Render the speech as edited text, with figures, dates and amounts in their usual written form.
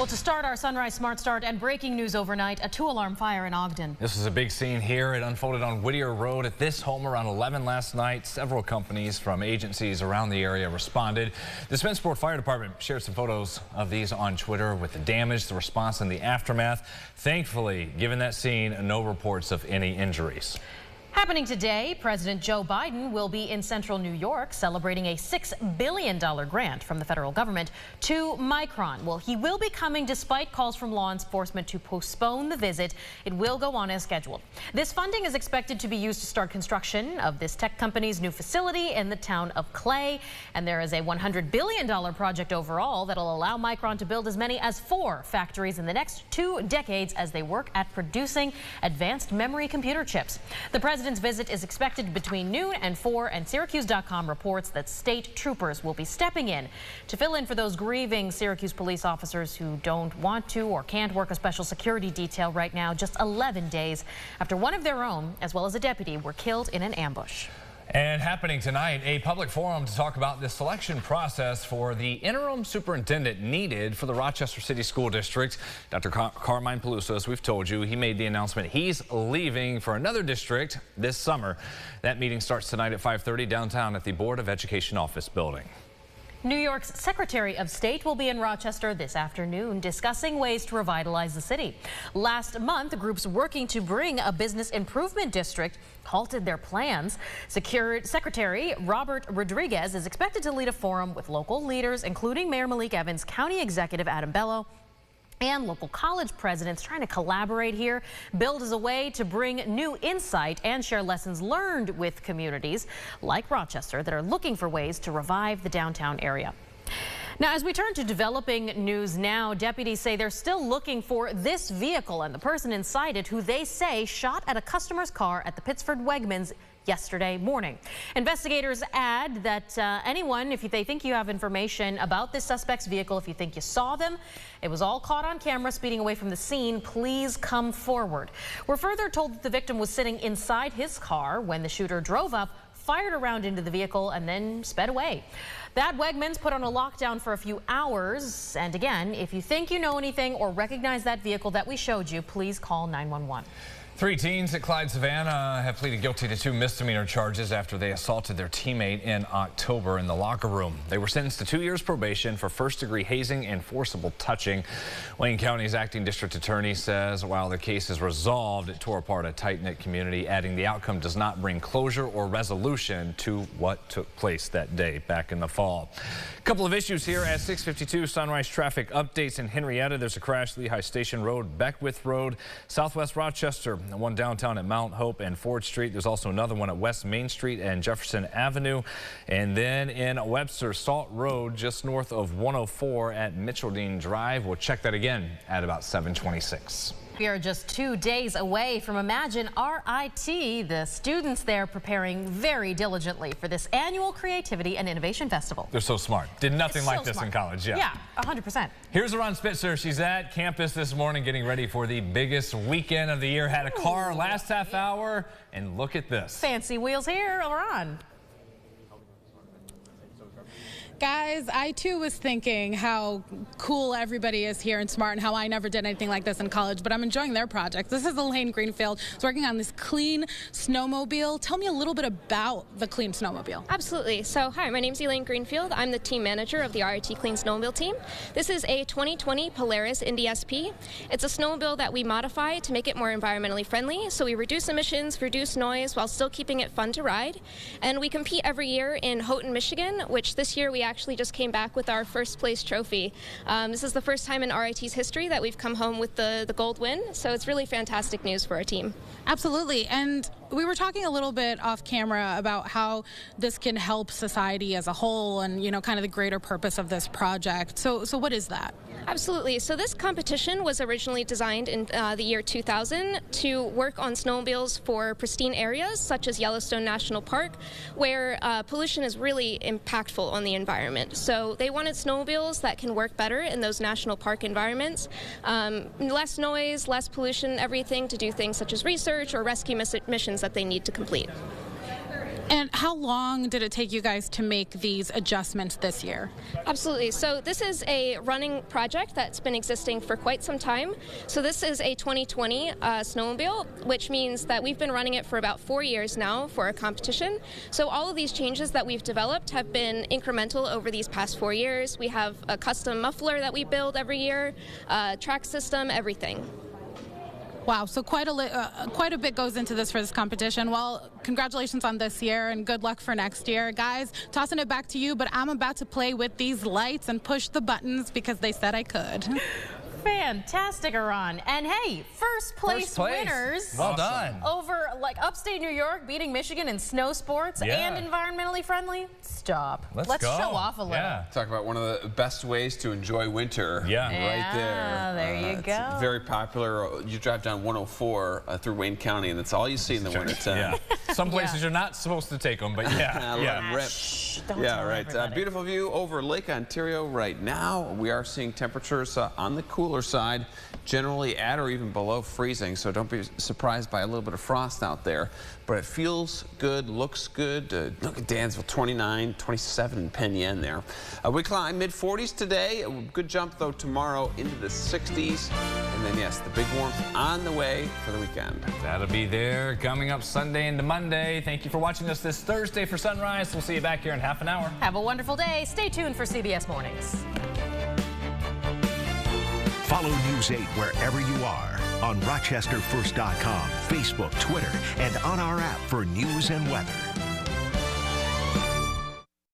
Well, to start our Sunrise Smart Start and breaking news overnight, a 2-alarm fire in Ogden. This is a big scene here. It unfolded on Whittier Road at this home around 11 last night. Several companies from agencies around the area responded. The Spencerport Fire Department shared some photos of these on Twitter with the damage, the response, and the aftermath. Thankfully, given that scene, no reports of any injuries. Happening today, President Joe Biden will be in central New York celebrating a $6 billion grant from the federal government to Micron. Well, he will be coming despite calls from law enforcement to postpone the visit. It will go on as scheduled. This funding is expected to be used to start construction of this tech company's new facility in the town of Clay. And there is a $100 billion project overall that'll allow Micron to build as many as 4 factories in the next 2 decades as they work at producing advanced memory computer chips. The president's visit is expected between noon and 4, and Syracuse.com reports that state troopers will be stepping in to fill in for those grieving Syracuse police officers who don't want to or can't work a special security detail right now, just 11 days after one of their own, as well as a deputy, were killed in an ambush. And happening tonight, a public forum to talk about the selection process for the interim superintendent needed for the Rochester City School District. Dr. Carmine Peluso, as we've told you, he made the announcement he's leaving for another district this summer. That meeting starts tonight at 5:30 downtown at the Board of Education office building. New York's Secretary of State will be in Rochester this afternoon discussing ways to revitalize the city. Last month, groups working to bring a business improvement district halted their plans. Secretary Robert Rodriguez is expected to lead a forum with local leaders, including Mayor Malik Evans, County Executive Adam Bello, and local college presidents trying to collaborate here. Build as a way to bring new insight and share lessons learned with communities like Rochester that are looking for ways to revive the downtown area. Now, as we turn to developing news now, deputies say they're still looking for this vehicle and the person inside it who they say shot at a customer's car at the Pittsford Wegmans yesterday morning. Investigators add that anyone, if they think you have information about this suspect's vehicle, if you think you saw them, it was all caught on camera speeding away from the scene, please come forward. We're further told that the victim was sitting inside his car when the shooter drove up, fired a round into the vehicle, and then sped away. That Wegmans put on a lockdown for a few hours. And again, if you think you know anything or recognize that vehicle that we showed you, please call 911. 3 teens at Clyde Savannah have pleaded guilty to 2 misdemeanor charges after they assaulted their teammate in October in the locker room. They were sentenced to 2 years probation for first-degree hazing and forcible touching. Wayne County's acting district attorney says while the case is resolved, it tore apart a tight-knit community, adding the outcome does not bring closure or resolution to what took place that day back in the fall. A couple of issues here at 6:52 Sunrise traffic updates in Henrietta. There's a crash Lehigh Station Road, Beckwith Road, Southwest Rochester. One downtown at Mount Hope and Ford Street. There's also another one at West Main Street and Jefferson Avenue. And then in Webster, Salt Road, just north of 104 at Mitcheldean Drive. We'll check that again at about 7:26. We are just 2 days away from Imagine RIT. The students there preparing very diligently for this annual Creativity and Innovation Festival. They're so smart. Did nothing like this smart. in college. Yeah, 100%. Here's Ron Spitzer. She's at campus this morning getting ready for the biggest weekend of the year. Had a car last half hour, and look at this. Fancy wheels here, Ron. Guys, I too was thinking how cool everybody is here and smart and how I never did anything like this in college, but I'm enjoying their project. This is Elaine Greenfield. She's working on this clean snowmobile. Tell me a little bit about the clean snowmobile. Absolutely. So, hi, my name's Elaine Greenfield. I'm the team manager of the RIT Clean Snowmobile team. This is a 2020 Polaris Indy SP. It's a snowmobile that we modify to make it more environmentally friendly, so we reduce emissions, reduce noise, while still keeping it fun to ride. And we compete every year in Houghton, Michigan, which this year we actually just came back with our first place trophy. This is the first time in RIT's history that we've come home with the gold win, so it's really fantastic news for our team. Absolutely. And we were talking a little bit off camera about how this can help society as a whole and, you know, kind of the greater purpose of this project. So what is that? Absolutely. So this competition was originally designed in the year 2000 to work on snowmobiles for pristine areas such as Yellowstone National Park, where pollution is really impactful on the environment. So they wanted snowmobiles that can work better in those national park environments. Less noise, less pollution, everything to do things such as research or rescue missions that they need to complete. And how long did it take you guys to make these adjustments this year? Absolutely. So this is a running project that's been existing for quite some time. So this is a 2020 snowmobile, which means that we've been running it for about 4 years now for a competition. So all of these changes that we've developed have been incremental over these past 4 years. We have a custom muffler that we build every year, track system, everything. Wow, so quite a bit goes into this for this competition. Well, congratulations on this year and good luck for next year. Guys, tossing it back to you, but I'm about to play with these lights and push the buttons because they said I could. Fantastic, Iran. And hey, first place winners. Well done. Over upstate New York, beating Michigan in snow sports and environmentally friendly. Stop. Let's go. show off a little. Yeah. Talk about one of the best ways to enjoy winter. Yeah. Right there. There you go. It's very popular. You drive down 104 through Wayne County, and that's all you see in the wintertime. Yeah. Some places you're not supposed to take them, but yeah. Let them rip. Shh, don't Yeah, tell right. everybody. Beautiful view over Lake Ontario right now. We are seeing temperatures on the cooler side, generally at or even below freezing, so don't be surprised by a little bit of frost out there. But it feels good, looks good. Look at Dansville, 29, 27 in Penn Yen there. We climb mid-40s today. A good jump, though, tomorrow into the 60s. And then, yes, the big warmth on the way for the weekend. That'll be there coming up Sunday into Monday. Thank you for watching us this Thursday for Sunrise. We'll see you back here in half an hour. Have a wonderful day. Stay tuned for CBS Mornings. Follow News 8 wherever you are on RochesterFirst.com, Facebook, Twitter, and on our app for news and weather.